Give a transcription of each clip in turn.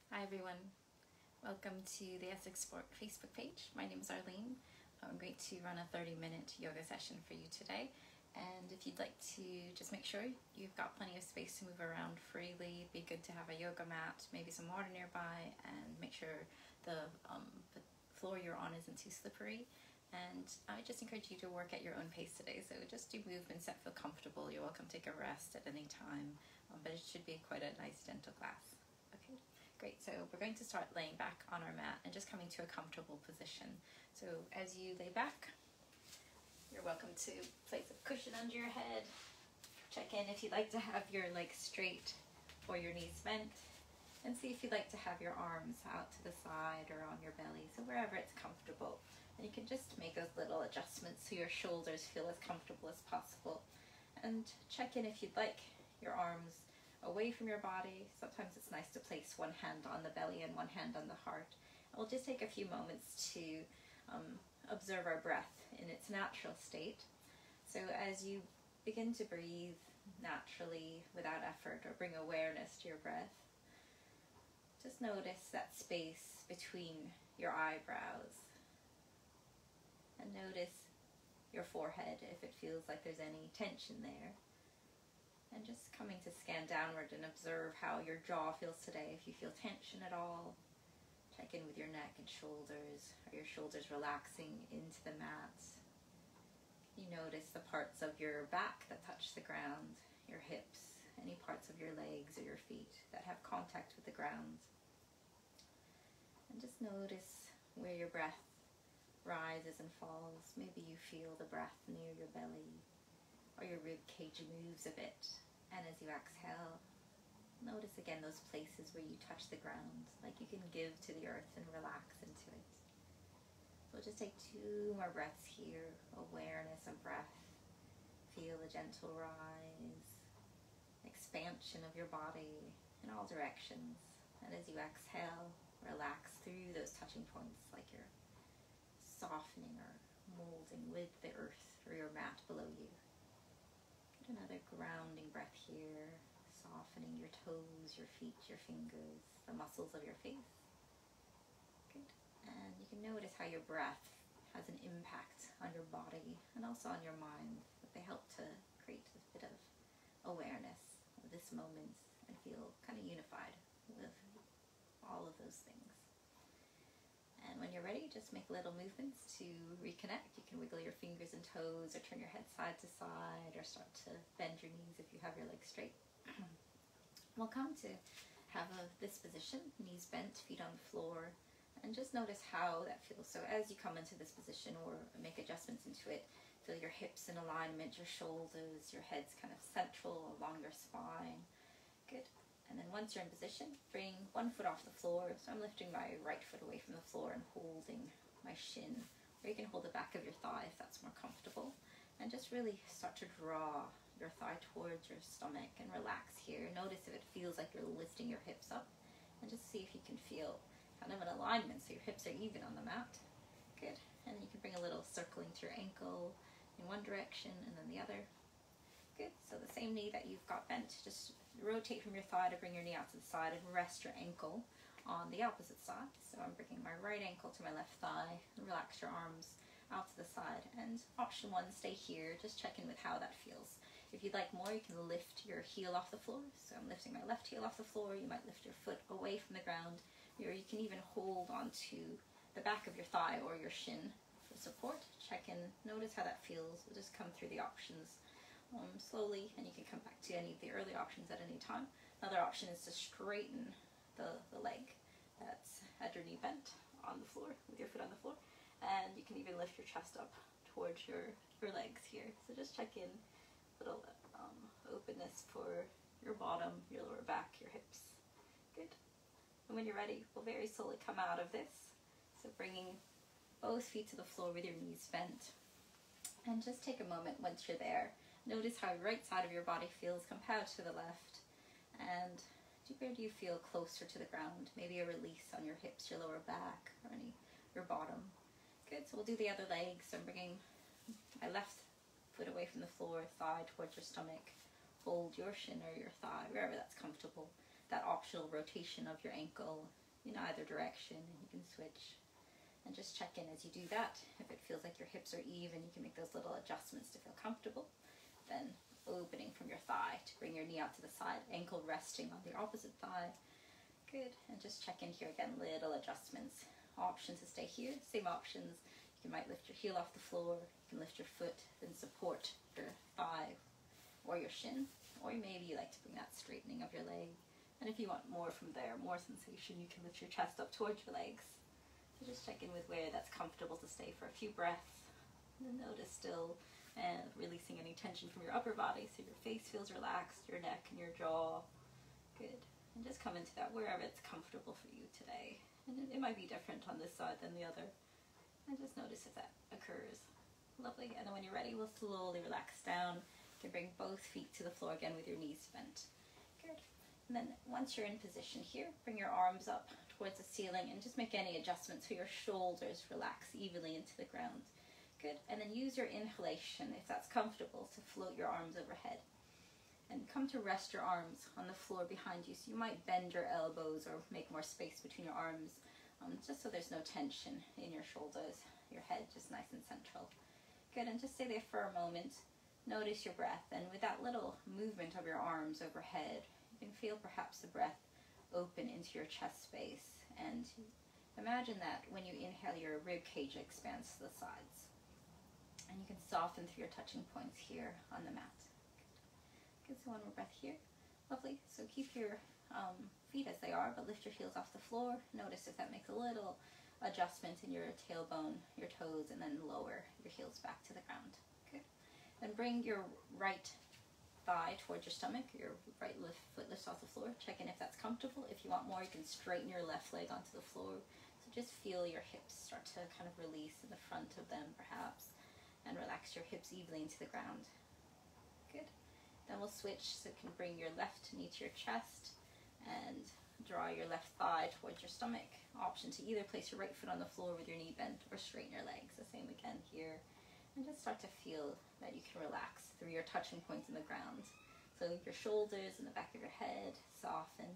Hi everyone, welcome to the Essex Sport Facebook page. My name is Arlene. I'm going to run a 30-minute yoga session for you today, and if you'd like to just make sure you've got plenty of space to move around freely, it'd be good to have a yoga mat, maybe some water nearby, and make sure the floor you're on isn't too slippery. And I just encourage you to work at your own pace today, so just do movements that feel comfortable. You're welcome to take a rest at any time, but it should be quite a nice gentle class. Okay, great. So we're going to start laying back on our mat and just coming to a comfortable position. So as you lay back, you're welcome to place a cushion under your head. Check in if you'd like to have your legs straight or your knees bent, and see if you'd like to have your arms out to the side or on your belly, so wherever it's comfortable. And you can just make those little adjustments so your shoulders feel as comfortable as possible. And check in if you'd like your arms away from your body. Sometimes it's nice to place one hand on the belly and one hand on the heart. And we'll just take a few moments to observe our breath in its natural state. So as you begin to breathe naturally without effort, or bring awareness to your breath, just notice that space between your eyebrows. And notice your forehead if it feels like there's any tension there. And just coming to scan downward and observe how your jaw feels today. If you feel tension at all, check in with your neck and shoulders. Are your shoulders relaxing into the mat? You notice the parts of your back that touch the ground, your hips, any parts of your legs or your feet that have contact with the ground. And just notice where your breath rises and falls. Maybe you feel the breath near your belly, or your rib cage moves a bit. And as you exhale, notice again those places where you touch the ground, like you can give to the earth and relax into it. So we'll just take 2 more breaths here. Awareness of breath. Feel a gentle rise, expansion of your body in all directions. And as you exhale, relax through those touching points, like you're softening or molding with the earth or your mat below you. Get another grounding breath here, softening your toes, your feet, your fingers, the muscles of your face. Good. And you can notice how your breath has an impact on your body and also on your mind. That they help to create a bit of awareness of this moment and feel kind of unified with all of those things. And when you're ready, just make little movements to reconnect. You can wiggle your fingers and toes, or turn your head side to side, or start to bend your knees if you have your legs straight. We'll come to have this position, knees bent, feet on the floor, and just notice how that feels. So as you come into this position or make adjustments into it, feel your hips in alignment, your shoulders, your head's kind of central along your spine. Good. And then once you're in position, bring one foot off the floor. So I'm lifting my right foot away from the floor and holding my shin. Or you can hold the back of your thigh if that's more comfortable. And just really start to draw your thigh towards your stomach and relax here. Notice if it feels like you're lifting your hips up. And just see if you can feel kind of an alignment so your hips are even on the mat. Good. And you can bring a little circling to your ankle in one direction and then the other. Good. So the same knee that you've got bent, just rotate from your thigh to bring your knee out to the side and rest your ankle on the opposite side. So I'm bringing my right ankle to my left thigh. Relax your arms out to the side. And option 1, stay here. Just check in with how that feels. If you'd like more, you can lift your heel off the floor. So I'm lifting my left heel off the floor. You might lift your foot away from the ground. Or you can even hold onto the back of your thigh or your shin for support. Check in. Notice how that feels. We'll just come through the options slowly, and you can come back to any of the early options at any time. Another option is to straighten the leg that's had your knee bent on the floor with your foot on the floor, and you can even lift your chest up towards your legs here. So just check in, little openness for your bottom, your lower back, your hips. Good. And when you're ready, we'll very slowly come out of this. So bringing both feet to the floor with your knees bent, and just take a moment once you're there. Notice how your right side of your body feels compared to the left, and where do you feel closer to the ground? Maybe a release on your hips, your lower back, or your bottom. Good. So we'll do the other leg. So I'm bringing my left foot away from the floor, thigh towards your stomach. Hold your shin or your thigh, wherever that's comfortable. that optional rotation of your ankle in either direction, and you can switch. And just check in as you do that. If it feels like your hips are even, you can make those little adjustments to feel comfortable. Then opening from your thigh to bring your knee out to the side, ankle resting on the opposite thigh. Good. And just check in here again, little adjustments. Option to stay here, same options. You might lift your heel off the floor, you can lift your foot, then support your thigh or your shin, or maybe you like to bring that straightening of your leg. And if you want more from there, more sensation, you can lift your chest up towards your legs. So just check in with where that's comfortable to stay for a few breaths. And then notice still and releasing any tension from your upper body, so your face feels relaxed, your neck and your jaw. Good. And just come into that wherever it's comfortable for you today. And it might be different on this side than the other. And just notice if that occurs. Lovely. And then when you're ready, we'll slowly relax down. You can bring both feet to the floor again with your knees bent. Good. And then once you're in position here, bring your arms up towards the ceiling and just make any adjustments so your shoulders relax evenly into the ground. Good. And then use your inhalation, if that's comfortable, to float your arms overhead. And come to rest your arms on the floor behind you. So you might bend your elbows or make more space between your arms, just so there's no tension in your shoulders, your head just nice and central. Good. And just stay there for a moment. Notice your breath. And with that little movement of your arms overhead, you can feel perhaps the breath open into your chest space. And imagine that when you inhale, your rib cage expands to the sides. And you can soften through your touching points here on the mat. Good. So one more breath here. Lovely. So keep your feet as they are, but lift your heels off the floor. Notice if that makes a little adjustment in your tailbone, your toes, and then lower your heels back to the ground. Good. Then bring your right thigh towards your stomach, your right foot lifts off the floor. Check in if that's comfortable. If you want more, you can straighten your left leg onto the floor. So just feel your hips start to kind of release in the front of them perhaps, and relax your hips evenly into the ground. Good. Then we'll switch, so you can bring your left knee to your chest and draw your left thigh towards your stomach. Option to either place your right foot on the floor with your knee bent or straighten your legs. The same again here. And just start to feel that you can relax through your touching points in the ground. So your shoulders and the back of your head, soften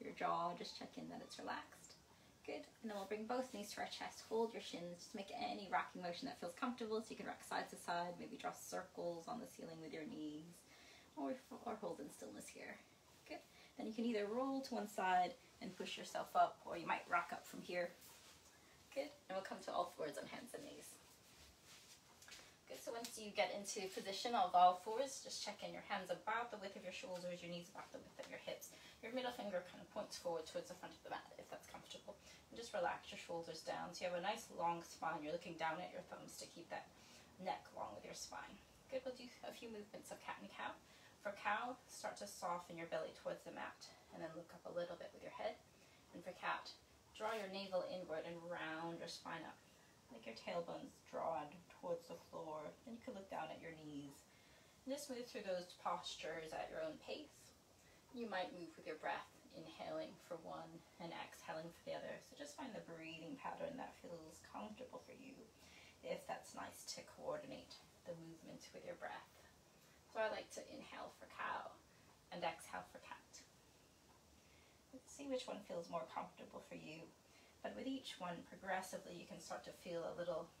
your jaw, just check in that it's relaxed. Good. And then we'll bring both knees to our chest, hold your shins, just make any rocking motion that feels comfortable. So you can rock side to side, maybe draw circles on the ceiling with your knees, or hold in stillness here. Good. Then you can either roll to one side and push yourself up, or you might rock up from here. Good. And we'll come to all fours on hands and knees. Good. So once you get into position of all fours, just check in. Your hands about the width of your shoulders, your knees about the width of your hips. Your middle finger kind of points forward towards the front of the mat, if that's comfortable. And just relax your shoulders down so you have a nice long spine. You're looking down at your thumbs to keep that neck long with your spine. Good. We'll do a few movements of cat and cow. For cow, start to soften your belly towards the mat and then look up a little bit with your head. And for cat, draw your navel inward and round your spine up. Like your tailbone's drawn towards the floor. Then you can look down at your knees. And just move through those postures at your own pace. You might move with your breath, inhaling for one and exhaling for the other. So just find the breathing pattern that feels comfortable for you, if that's nice to coordinate the movement with your breath. So I like to inhale for cow and exhale for cat. Let's see which one feels more comfortable for you. But with each one, progressively, you can start to feel a little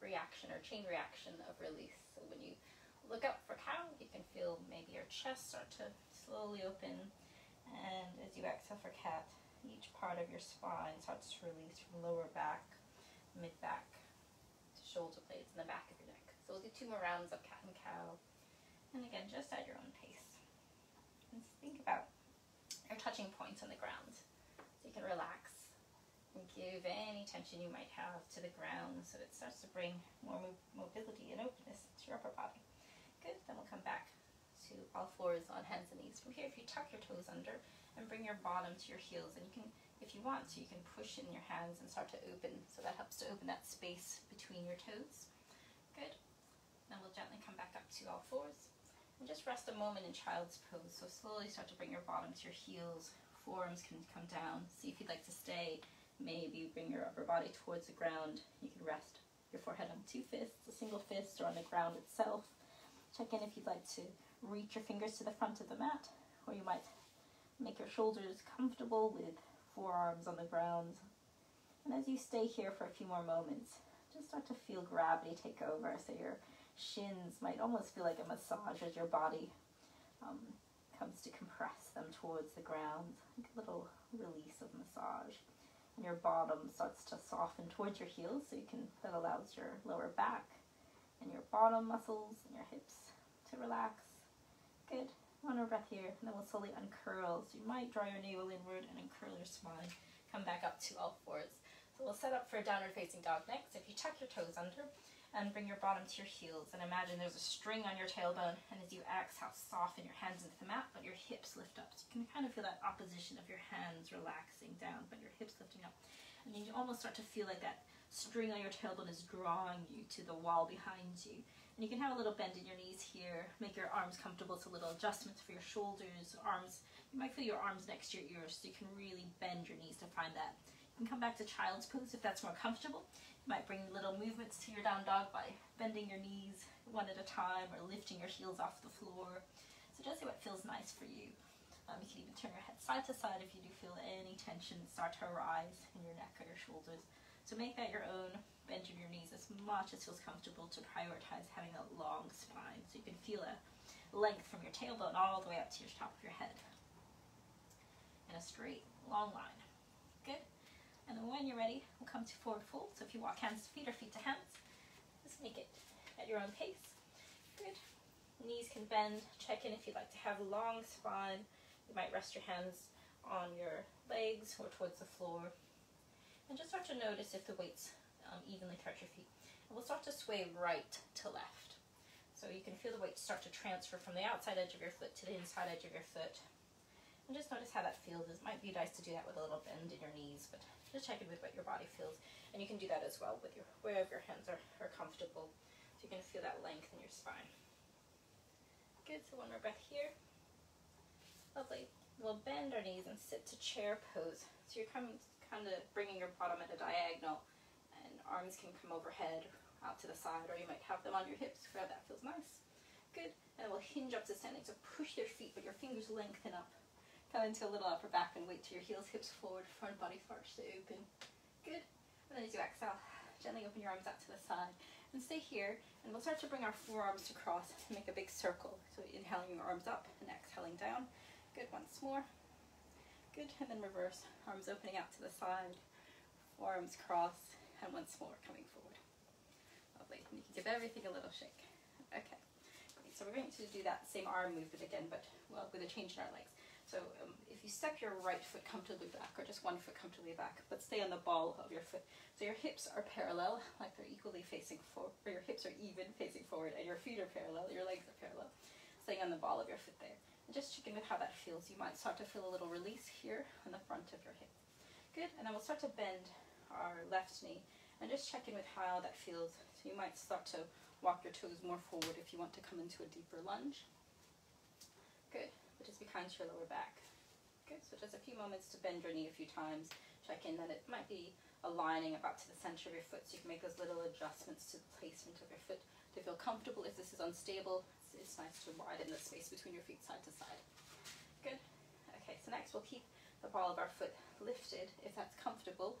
reaction or chain reaction of release. So when you look up for cow, you can feel maybe your chest start to slowly open. And as you exhale for cat, each part of your spine starts to release from lower back, mid back, to shoulder blades and the back of your neck. So we'll do 2 more rounds of cat and cow. And again, just at your own pace. And think about your touching points on the ground. So you can relax and give any tension you might have to the ground, so it starts to bring more mobility and openness to your upper body. Good. Then we'll come back to all fours on hands and knees. From here, if you tuck your toes under and bring your bottom to your heels, and you can, if you want to, you can push in your hands and start to open. So that helps to open that space between your toes. Good. Then we'll gently come back up to all fours. And just rest a moment in child's pose. So slowly start to bring your bottom to your heels. Forearms can come down. See if you'd like to stay. Maybe bring your upper body towards the ground. You can rest your forehead on 2 fists, a single fist, or on the ground itself. Check in if you'd like to reach your fingers to the front of the mat, or you might Make your shoulders comfortable with forearms on the ground. And as you stay here for a few more moments, just start to feel gravity take over. So your shins might almost feel like a massage as your body comes to compress them towards the ground, like a little release of massage. And your bottom starts to soften towards your heels, so that allows your lower back and your bottom muscles and your hips to relax. Good. One more breath here, and then we'll slowly uncurl. So you might draw your navel inward and uncurl your spine. Come back up to all fours. So we'll set up for a downward facing dog next. If you tuck your toes under and bring your bottom to your heels, and imagine there's a string on your tailbone, and as you exhale, soften your hands into the mat, but your hips lift up. So you can kind of feel that opposition of your hands relaxing down, but your hips lifting up. And you almost start to feel like that string on your tailbone is drawing you to the wall behind you. And you can have a little bend in your knees here, make your arms comfortable, so little adjustments for your shoulders, arms. You might feel your arms next to your ears, so you can really bend your knees to find that. You can come back to child's pose if that's more comfortable. You might bring little movements to your down dog by bending your knees one at a time or lifting your heels off the floor. So just see what feels nice for you. You can even turn your head side to side if you do feel any tension start to arise in your neck or your shoulders. So make that your own. Bend your knees as much as feels comfortable to prioritize having a long spine. So you can feel a length from your tailbone all the way up to your top of your head in a straight, long line. Good. And then when you're ready, we'll come to forward fold. So if you walk hands to feet or feet to hands, just make it at your own pace. Good. Knees can bend. Check in if you'd like to have a long spine. You might rest your hands on your legs or towards the floor. And just start to notice if the weight's evenly touch your feet. And we'll start to sway right to left. So you can feel the weight start to transfer from the outside edge of your foot to the inside edge of your foot. And just notice how that feels. It might be nice to do that with a little bend in your knees, but just check in with what your body feels. And you can do that as well with wherever your hands are comfortable. So you can feel that length in your spine. Good, so one more breath here. Lovely. We'll bend our knees and sit to chair pose. So you're kind of bringing your bottom at a diagonal, and arms can come overhead, out to the side, or you might have them on your hips, where that feels nice. Good. And we'll hinge up to standing, so push your feet, but your fingers lengthen up. Come into a little upper back and weight to your heels, hips forward, front body starts to open. Good. And then as you exhale, gently open your arms out to the side. And stay here, and we'll start to bring our forearms to cross and make a big circle. So inhaling your arms up and exhaling down. Good, once more. Good, and then reverse. Arms opening out to the side, forearms cross, and once more coming forward. Lovely. And you can give everything a little shake. Okay. Great. So we're going to do that same arm movement again, but well, with a change in our legs. So if you step your right foot comfortably back, or just one foot comfortably back, but stay on the ball of your foot. So your hips are parallel, like they're equally facing forward, or your hips are even facing forward, and your feet are parallel, your legs are parallel. Staying on the ball of your foot there. And just check in with how that feels. You might start to feel a little release here on the front of your hip. Good, and then we'll start to bend our left knee, and just check in with how that feels. So you might start to walk your toes more forward if you want to come into a deeper lunge. Good. But just behind your lower back. Good, so just a few moments to bend your knee a few times. Check in that it might be aligning about to the center of your foot, so you can make those little adjustments to the placement of your foot to feel comfortable. If this is unstable, it's nice to widen the space between your feet side to side. Good. Okay, so next we'll keep the ball of our foot lifted if that's comfortable,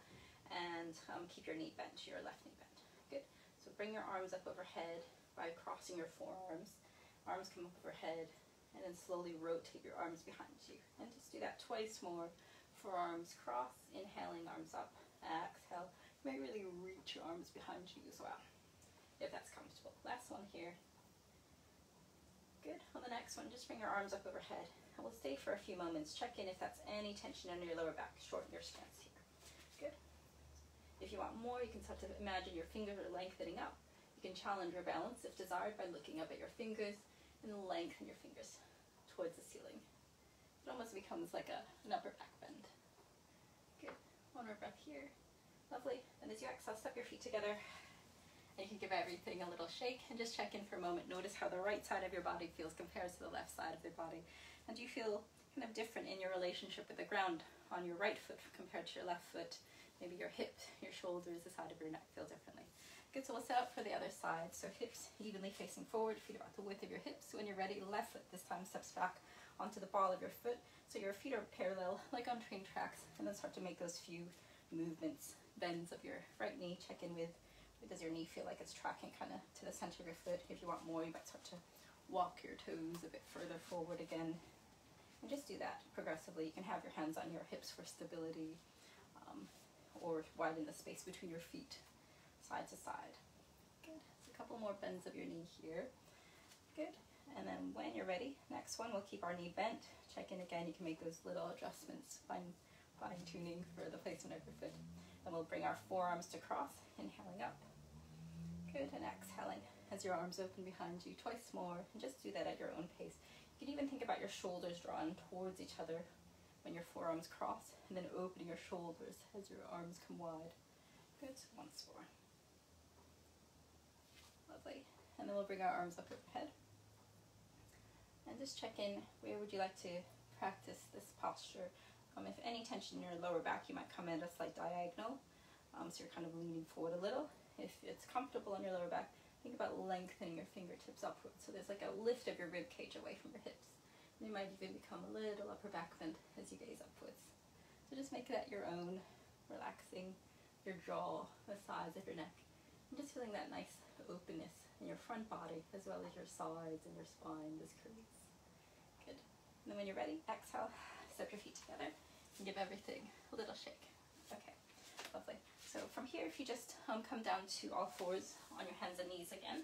and keep your knee bent, your left knee bent. Good. So bring your arms up overhead by crossing your forearms. Arms come up overhead. And then slowly rotate your arms behind you. And just do that twice more. Forearms cross, inhaling, arms up, exhale. You may really reach your arms behind you as well, if that's comfortable. Last one here. Good. On the next one, just bring your arms up overhead. And we'll stay for a few moments. Check in if that's any tension under your lower back. Shorten your stance here. Good. If you want more, you can start to imagine your fingers are lengthening up. You can challenge your balance if desired by looking up at your fingers, and lengthen your fingers towards the ceiling. It almost becomes like an upper back bend. Good. One more breath here. Lovely. And as you exhale, step your feet together. And you can give everything a little shake and just check in for a moment. Notice how the right side of your body feels compared to the left side of your body. And do you feel kind of different in your relationship with the ground on your right foot compared to your left foot? Maybe your hip, your shoulders, the side of your neck feel differently. Good, so we'll set up for the other side. So hips evenly facing forward, feet about the width of your hips. So when you're ready, left foot this time steps back onto the ball of your foot, so your feet are parallel, like on train tracks, and then start to make those few movements, bends of your right knee. Check in with, does your knee feel like it's tracking kind of to the center of your foot? If you want more, you might start to walk your toes a bit further forward again. And just do that progressively. You can have your hands on your hips for stability, or widen the space between your feet, side to side. Good. So a couple more bends of your knee here. Good. And then when you're ready, next one, we'll keep our knee bent. Check in again. You can make those little adjustments, fine-tuning for the placement of your foot. And we'll bring our forearms to cross, inhaling up. Good. And exhaling as your arms open behind you twice more. And just do that at your own pace. You can even think about your shoulders drawn towards each other when your forearms cross, and then opening your shoulders as your arms come wide. Good. Once more. Lovely. And then we'll bring our arms up overhead. And just check in, where would you like to practice this posture? If any tension in your lower back, you might come at a slight diagonal. So you're kind of leaning forward a little. If it's comfortable on your lower back, think about lengthening your fingertips upwards. So there's like a lift of your rib cage away from your hips. And you might even become a little upper back bend as you gaze upwards. So just make that your own, relaxing your jaw, the sides of your neck. And just feeling that nice openness in your front body as well as your sides and your spine, this creates. Good. And then when you're ready, exhale, step your feet together and give everything a little shake. Okay, lovely. So from here, if you just come down to all fours on your hands and knees again.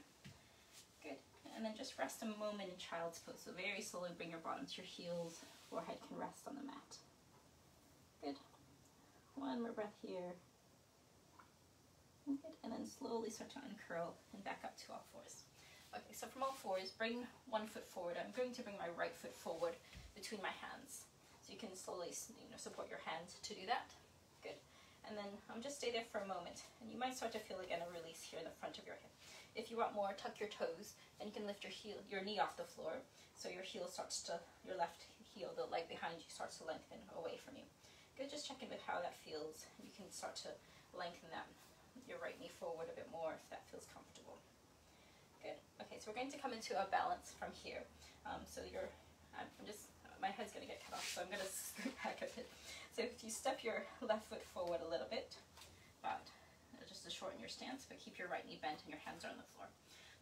Good. And then just rest a moment in child's pose. So very slowly bring your bottom to your heels, forehead can rest on the mat. Good. One more breath here. Good. And then slowly start to uncurl and back up to all fours. Okay, so from all fours, bring one foot forward. I'm going to bring my right foot forward between my hands. So you can slowly, support your hands to do that. Good. And then just stay there for a moment. And you might start to feel again a release here in the front of your hip. If you want more, tuck your toes, and you can lift your knee off the floor. So your heel starts to, your left heel, the leg behind you starts to lengthen away from you. Good, just check in with how that feels. You can start to lengthen that, your right knee forward a bit more if that feels comfortable. Good. Okay, so we're going to come into a balance from here. My head's going to get cut off, so I'm going to scoot back a bit. So if you step your left foot forward a little bit, just to shorten your stance, but keep your right knee bent and your hands are on the floor.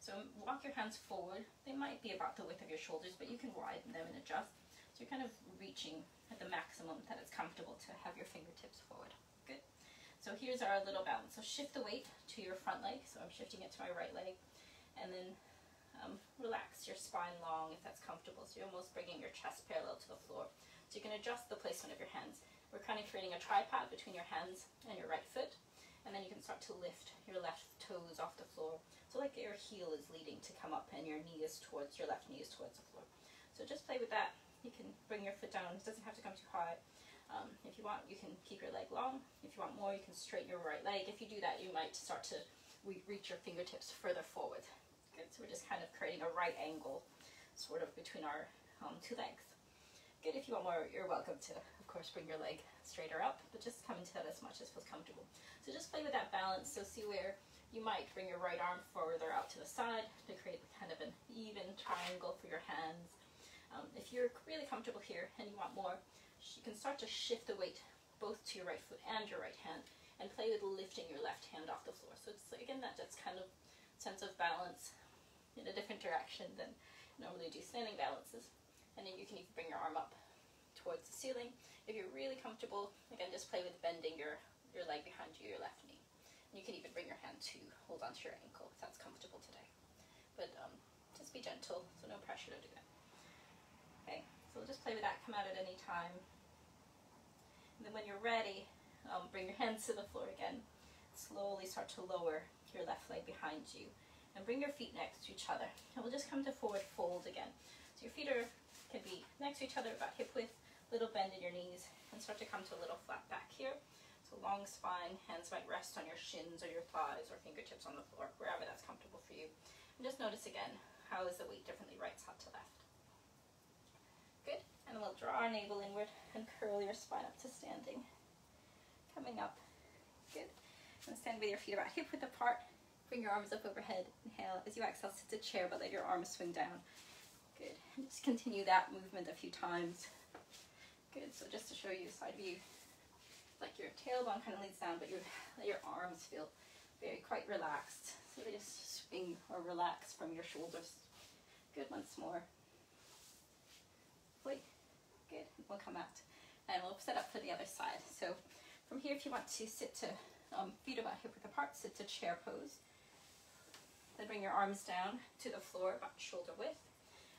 So walk your hands forward. They might be about the width of your shoulders, but you can widen them and adjust. So you're kind of reaching at the maximum that it's comfortable to have your fingertips forward. Good. So here's our little balance. So shift the weight to your front leg. So I'm shifting it to my right leg. And then relax your spine long if that's comfortable. So you're almost bringing your chest parallel to the floor. So you can adjust the placement of your hands. We're kind of creating a tripod between your hands and your right foot. And then you can start to lift your left toes off the floor. So like your heel is leading to come up and your knee is towards, your left knee is towards the floor. So just play with that. You can bring your foot down. It doesn't have to come too high. If you want, you can keep your leg long. If you want more, you can straighten your right leg. If you do that, you might start to reach your fingertips further forward. Good. So we're just kind of creating a right angle sort of between our two legs. Good. If you want more, you're welcome to, of course, bring your leg straighter up, but just come into that as much as feels comfortable. So just play with that balance. So see where you might bring your right arm further out to the side to create kind of an even triangle for your hands. If you're really comfortable here and you want more, you can start to shift the weight both to your right foot and your right hand and play with lifting your left hand off the floor. So it's, again, that's kind of sense of balance in a different direction than normally do standing balances. And then you can even bring your arm up towards the ceiling. If you're really comfortable, again, just play with bending your leg behind you, your left knee. And you can even bring your hand to hold onto your ankle if that's comfortable today. But just be gentle, so no pressure to do that. Okay, so we'll just play with that, come out at any time. And then when you're ready, bring your hands to the floor again. Slowly start to lower your left leg behind you. And bring your feet next to each other. And we'll just come to forward fold again. So your feet can be next to each other, about hip width, little bend in your knees, and start to come to a little flat back here. So long spine, hands might rest on your shins or your thighs or fingertips on the floor, wherever that's comfortable for you. And just notice again, how is the weight differently right side to left. Good. And then we'll draw our navel inward and curl your spine up to standing. Coming up. Good. And stand with your feet about hip width apart. Bring your arms up overhead. Inhale. As you exhale, sit to chair, but let your arms swing down. Good. And just continue that movement a few times. Good. So just to show you a side view, like your tailbone kind of leads down, but let your arms feel quite relaxed. So they just swing or relax from your shoulders. Good. Once more. Wait. Good. We'll come out and we'll set up for the other side. So from here, if you want to sit to feet about hip width apart, sit to chair pose. Then bring your arms down to the floor about shoulder width.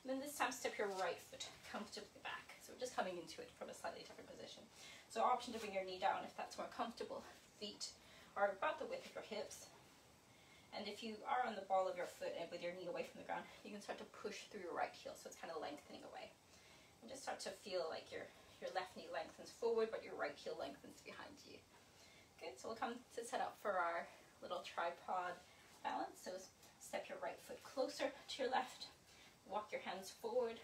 And then this time step your right foot comfortably back. So we're just coming into it from a slightly different position. So option to bring your knee down if that's more comfortable. Feet are about the width of your hips. And if you are on the ball of your foot and with your knee away from the ground, you can start to push through your right heel, so it's kind of lengthening away. And just start to feel like your left knee lengthens forward, but your right heel lengthens behind you. Good, so we'll come to set up for our little tripod balance. So step your right foot closer to your left, walk your hands forward,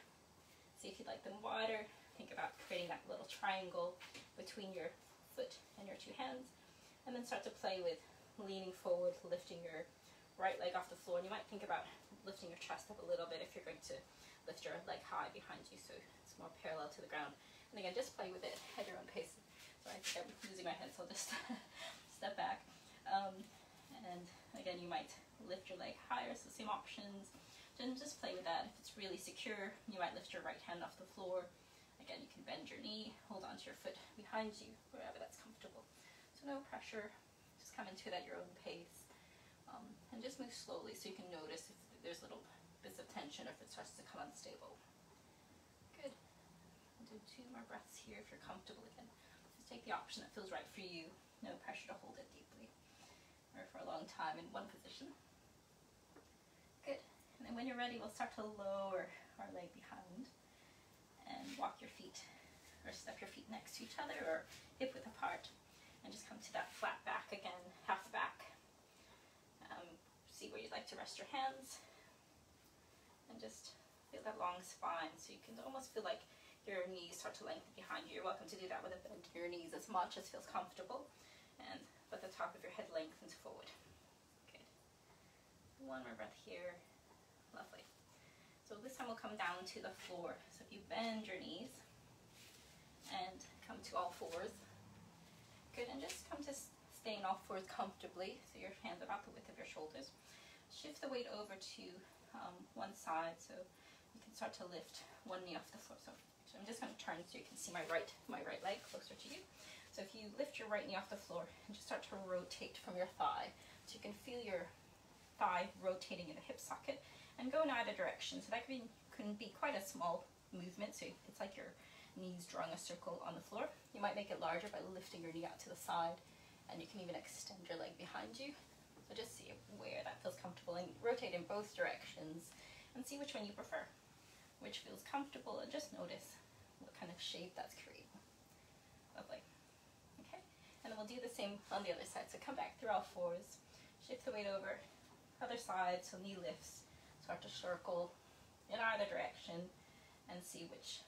see if you'd like them wider. Think about creating that little triangle between your foot and your two hands, and then start to play with leaning forward, lifting your right leg off the floor. And you might think about lifting your chest up a little bit if you're going to lift your leg high behind you, so it's more parallel to the ground. And again, just play with it at your own pace. So I think I'm losing my head, so I'll just step back. And again, you might lift your leg higher, so same options. Then just play with that. If it's really secure, you might lift your right hand off the floor. Again, you can bend your knee, hold onto your foot behind you, wherever that's comfortable. So no pressure, just come into it at your own pace. And just move slowly so you can notice if there's little bits of tension or if it starts to come unstable. Good. I'll do 2 more breaths here if you're comfortable again. Just take the option that feels right for you. No pressure to hold it deeply or for a long time in one position. Good. And then when you're ready, we'll start to lower our leg behind and walk your feet or step your feet next to each other or hip width apart and just come to that flat back again, half back. See where you'd like to rest your hands and just feel that long spine so you can almost feel like your knees start to lengthen behind you. You're welcome to do that with a bend in your knees as much as feels comfortable, and let the top of your head lengthens forward. Good. 1 more breath here. Lovely. So this time we'll come down to the floor. So if you bend your knees and come to all fours. Good, and just come to staying all fours comfortably, so your hands are about the width of your shoulders. Shift the weight over to one side, so you can start to lift one knee off the floor. So I'm just going to turn so you can see my right leg closer to you. So if you lift your right knee off the floor and just start to rotate from your thigh, so you can feel your thigh rotating in the hip socket and go in either direction. So that can be quite a small movement, so it's like your knees drawing a circle on the floor. You might make it larger by lifting your knee out to the side, and you can even extend your leg behind you. So just see where that feels comfortable and rotate in both directions and see which one you prefer, which feels comfortable, and just notice what kind of shape that's creating. Lovely. Okay, and then we'll do the same on the other side. So come back through all fours, shift the weight over, other side, so knee lifts, start to circle in either direction and see which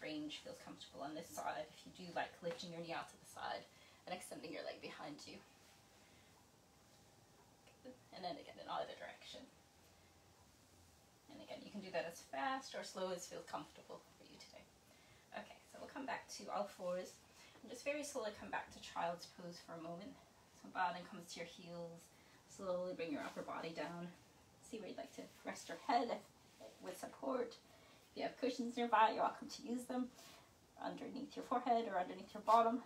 range feels comfortable on this side. If you do like lifting your knee out to the side and extending your leg behind you. And then again in either direction. And again, you can do that as fast or slow as feels comfortable for you today. Okay, so we'll come back to all fours and just very slowly come back to child's pose for a moment. So bottom comes to your heels. Slowly bring your upper body down. See where you'd like to rest your head with support. If you have cushions nearby, you're welcome to use them underneath your forehead or underneath your bottom.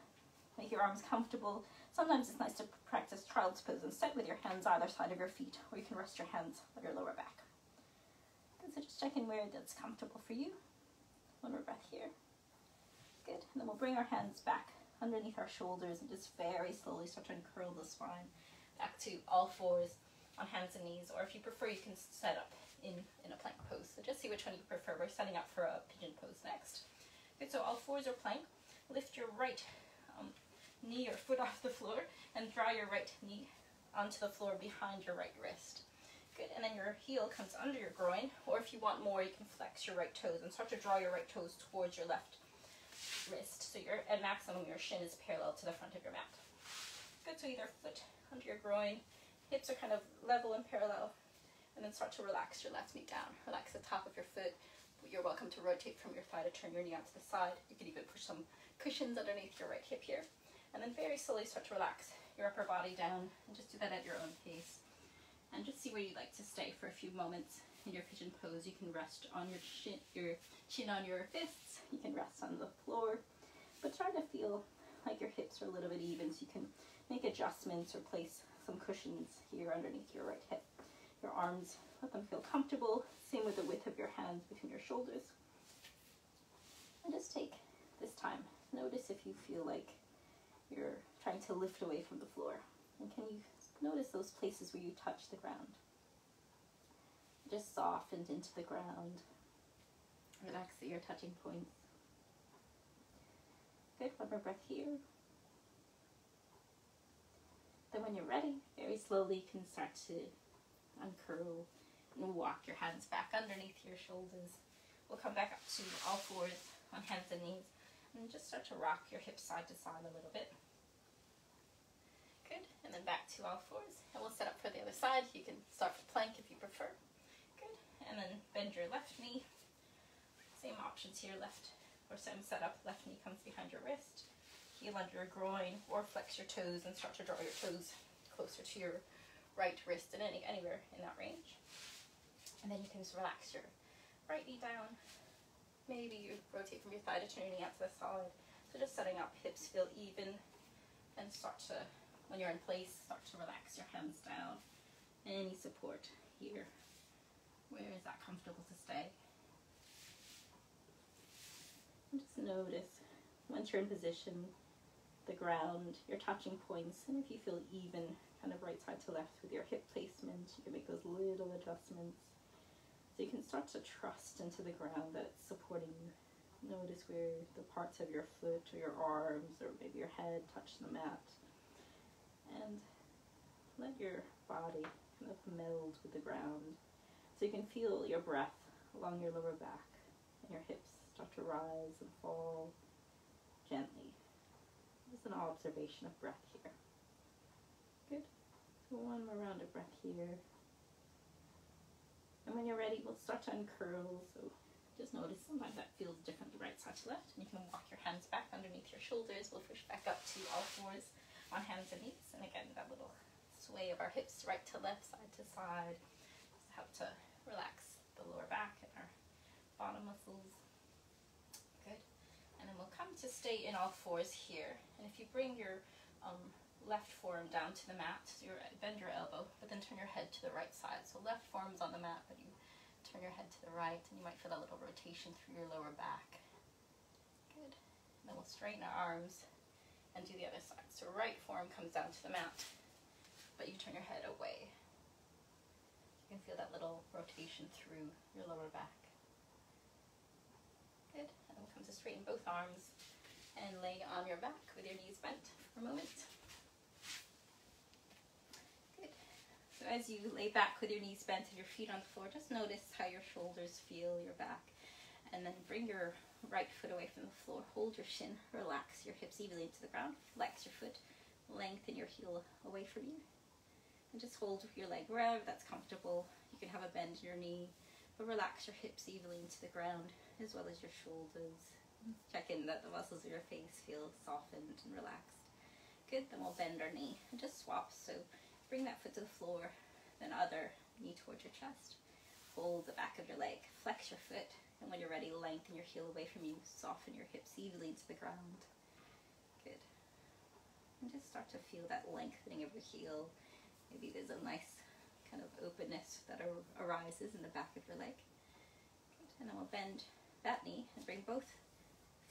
Make your arms comfortable. Sometimes it's nice to practice child's pose and sit with your hands either side of your feet, or you can rest your hands on your lower back. Good, so just checking where that's comfortable for you. 1 more breath here. Good, and then we'll bring our hands back underneath our shoulders and just very slowly start to uncurl the spine back to all fours on hands and knees, or if you prefer, you can set up in a plank pose. So just see which one you prefer. We're setting up for a pigeon pose next. Good, so all fours are plank. Lift your right knee or foot off the floor and draw your right knee onto the floor behind your right wrist. Good, and then your heel comes under your groin, or if you want more, you can flex your right toes and start to draw your right toes towards your left wrist. So at maximum, your shin is parallel to the front of your mat. Good, so either foot under your groin, hips are kind of level and parallel, and then start to relax your left knee down. Relax the top of your foot, You're welcome to rotate from your thigh to turn your knee out to the side. You can even push some cushions underneath your right hip here. And then very slowly start to relax your upper body down, and just do that at your own pace. And just see where you'd like to stay for a few moments in your pigeon pose. You can rest on your chin on your fists. You can rest on the floor, but try to feel like your hips are a little bit even, so you can make adjustments or place some cushions here underneath your right hip. Your arms, let them feel comfortable. Same with the width of your hands between your shoulders. And just take this time. Notice if you feel like you're trying to lift away from the floor. And can you notice those places where you touch the ground? Just softened into the ground. Relax at your touching points. Good, one more breath here. Then when you're ready, very slowly you can start to uncurl and walk your hands back underneath your shoulders. We'll come back up to all fours on hands and knees, and just start to rock your hips side to side a little bit. Good, and then back to all fours, and we'll set up for the other side. You can start with plank if you prefer. Good, and then bend your left knee. Same options here, left or same setup. Left knee comes behind your wrist, heel under your groin, or flex your toes and start to draw your toes closer to your right wrist and anywhere in that range. And then you can just relax your right knee down. Maybe you rotate from your thigh to turn your knee out to the side. So just setting up, hips feel even, and start to, when you're in place, start to relax your hands down. Any support here. Where is that comfortable to stay? And just notice, once you're in position, the ground, your touching points, and if you feel even, kind of right side to left with your hip placement, you can make those little adjustments. So you can start to trust into the ground that it's supporting you. Notice where the parts of your foot or your arms or maybe your head touch the mat. And let your body kind of meld with the ground. So you can feel your breath along your lower back, and your hips start to rise and fall gently. Just an observation of breath here. Good. So one more round of breath here. And when you're ready, we'll start to uncurl. So just notice sometimes that feels different right side to left. And you can walk your hands back underneath your shoulders. We'll push back up to all fours on hands and knees. And again, that little sway of our hips right to left, side to side. Just help to relax the lower back and our bottom muscles. Good. And then we'll come to stay in all fours here. And if you bring your left forearm down to the mat, so you bend your elbow, but then turn your head to the right side. So left forearm's on the mat, but you turn your head to the right, and you might feel that little rotation through your lower back. Good. And then we'll straighten our arms and do the other side. So right forearm comes down to the mat, but you turn your head away. You can feel that little rotation through your lower back. Good. And then we'll come to straighten both arms and lay on your back with your knees bent for a moment. So as you lay back with your knees bent and your feet on the floor, just notice how your shoulders feel, your back. And then bring your right foot away from the floor. Hold your shin, relax your hips evenly into the ground. Flex your foot, lengthen your heel away from you. And just hold your leg wherever that's comfortable. You can have a bend in your knee, but relax your hips evenly into the ground, as well as your shoulders. Check in that the muscles of your face feel softened and relaxed. Good, then we'll bend our knee and just swap. So bring that foot to the floor, then other knee towards your chest. Fold the back of your leg, flex your foot, and when you're ready, lengthen your heel away from you. Soften your hips evenly into the ground. Good. And just start to feel that lengthening of your heel. Maybe there's a nice kind of openness that arises in the back of your leg. Good. And then we'll bend that knee and bring both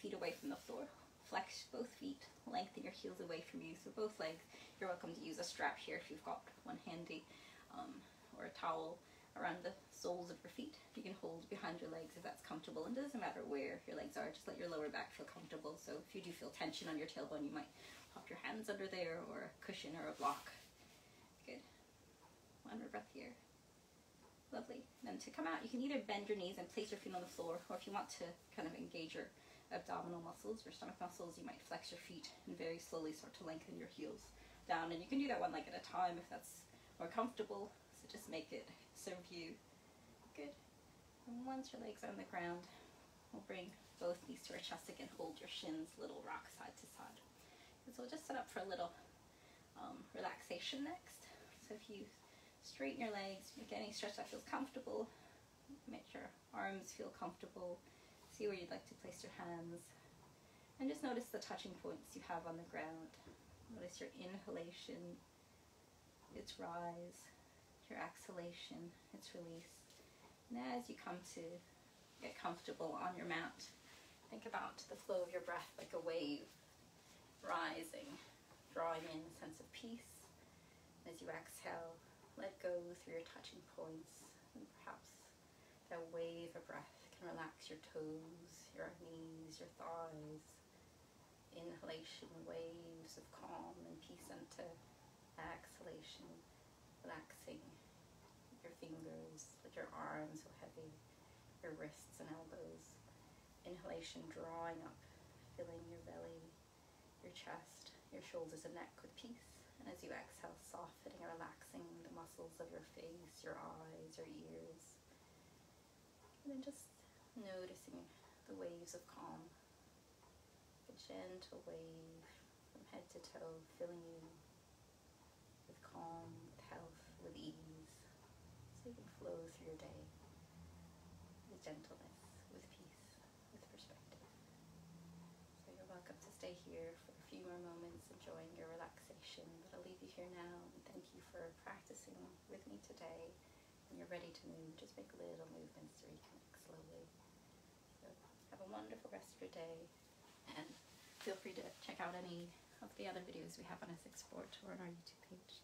feet away from the floor. Flex both feet, lengthen your heels away from you. So both legs, you're welcome to use a strap here if you've got one handy, or a towel around the soles of your feet. You can hold behind your legs if that's comfortable. And it doesn't matter where your legs are, just let your lower back feel comfortable. So if you do feel tension on your tailbone, you might pop your hands under there, or a cushion or a block. Good. One more breath here. Lovely. Then to come out, you can either bend your knees and place your feet on the floor, or if you want to kind of engage your abdominal muscles, your stomach muscles, you might flex your feet and very slowly start to lengthen your heels down. And you can do that one leg at a time if that's more comfortable. So just make it serve you. Good. And once your legs are on the ground, we'll bring both knees to our chest again. Hold your shins, little rock side to side. And so we'll just set up for a little relaxation next. So if you straighten your legs, make any stretch that feels comfortable. Make your arms feel comfortable. See where you'd like to place your hands. And just notice the touching points you have on the ground. Notice your inhalation, its rise, your exhalation, its release. And as you come to get comfortable on your mat, think about the flow of your breath like a wave rising, drawing in a sense of peace. As you exhale, let go through your touching points, and perhaps that wave of breath can relax your toes, your knees, your thighs. Inhalation, waves of calm and peace into exhalation, relaxing your fingers, let your arms so heavy, your wrists and elbows. Inhalation, drawing up, filling your belly, your chest, your shoulders and neck with peace. And as you exhale, softening and relaxing the muscles of your face, your eyes, your ears. And then just noticing the waves of calm. A gentle wave from head to toe, filling you with calm, with health, with ease, so you can flow through your day with gentleness, with peace, with perspective. So you're welcome to stay here for a few more moments, enjoying your relaxation, but I'll leave you here now, and thank you for practicing with me today. When you're ready to move, just make little movements to reconnect slowly. So have a wonderful rest of your day. And feel free to check out any of the other videos we have on Essex Sport or on our YouTube page.